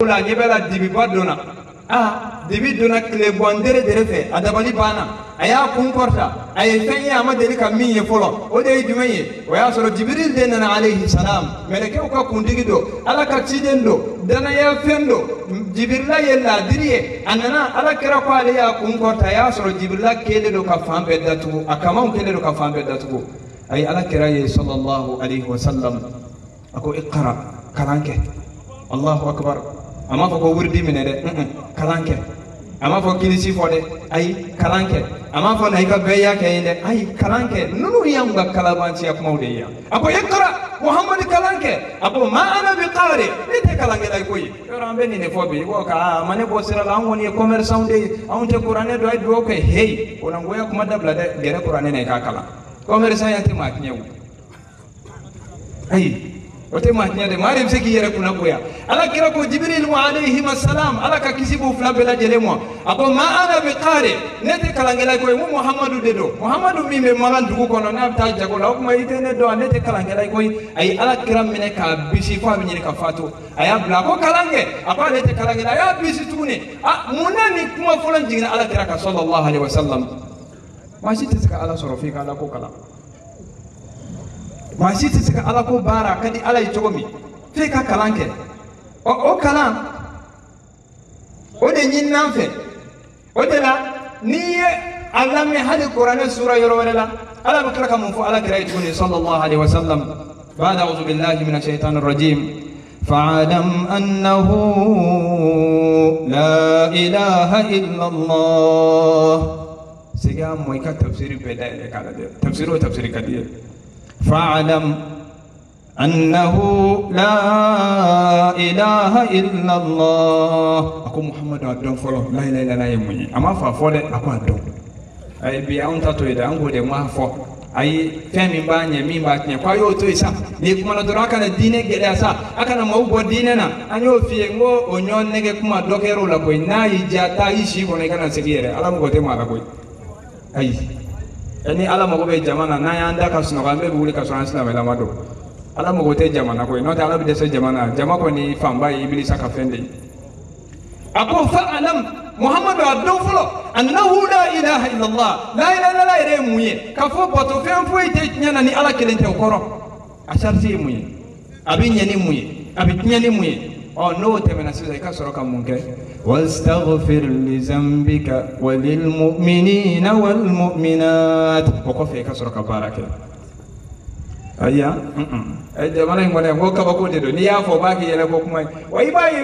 la nyebela dibi badona dibi dona kle bondere derefe adabali bana aya kunkorta ay fenye amadeli kaminye folo o de jumenye o ya soro jibril de nana alayhi salam meleke ko kundigido ala ka tidendo dana ya fendo jibrila yella diriye anana ala kira ko ale ya kunkorta ya soro jibrila kele do ka fambe datu akama kele do ka fambe datu ay ala kira ye sallallahu alayhi wasallam ako iqra kalanke allahu akbar ama foko wurdi minede kalanke ama fo kilisi fode ay kalanke ama fo nayka beya kayinde ay kalanke nunu yamba kalabanci akmawde ya ako iqra muhammad kalanke ako ma ana biqari ite kalange lay koy yorambe ni ne fobi wo ka mane bo sira la woni commerçant de on te qur'ane do ay do ko hey ona ngoya kuma dabla de gere qur'ane ne ka kala commerçant yante ma kinyewu ay wote mahnya de mari mseki yere kuna koya ala kira ko jibril wa alayhi assalam ala ka kisibu fla bela jelemo ako ma ana biqari nete kalangela ko mu muhammadu de do muhammadu mi me malan dugu kono na ta jago la kuma itene do nete kalangela ko ay ala kira mine ka bisi fa mi ka fatu aya bla ko kalange apa nete kalangela ya bisi tune munani kuma fulan jingina ala kira ka sallallahu alaihi wasallam washi tsaka ala sorofika ala ko kala mashi ta saka ala ko bara kadi ala yi togomi fe ka kalanke o kalan o de nyin nanfe o de la ni ala me hadi qur'an sura yoro wala ala bakra kam fu ala kira tuni sallallahu alaihi wasallam ba'da a'udhu billahi minash shaitanir rajim fa'alam annahu la ilaha illa allah siga moy ka tafsiri beda ile kala de tafsiri kadiye فاعلم أنه لا إله إلا الله أكو محمد أدون فلو لا إله إلا الله يمني أما فافولة أكو أدون أي بيعون تطويل أنكو دي ما فو أي فهم بانيا مين باتنيا كوا يو تويسا ليكما ندرا كان الدين جلسا أكنا موبو ديننا أنيو في ngo onyon nege kuma dokero la koy na yijata yishi ko ne kana segire ala mo gote mala koy ay ani ala mo be jamana na yanda ka suno gambe buli ka sunan islam la mado ala mo gote jamana ko no ta ala be se jamana jama ko ni famba iblis ka fende ako fa alam muhammadu adon fulo annahu la ilaha illa allah la ilaha illa allah ire muye ka fo boto fen fo ite nyana ni ala kelente koro asharti muye abi nyani muye abi nyani muye o no temena sisa ka soro ka munke واستغفر لذنبك وللمؤمنين والمؤمنات وقفه كسرك بارك ايا اي جماعه ngone ngoka bakote do ni ya fo baki yele ko kuma wai bai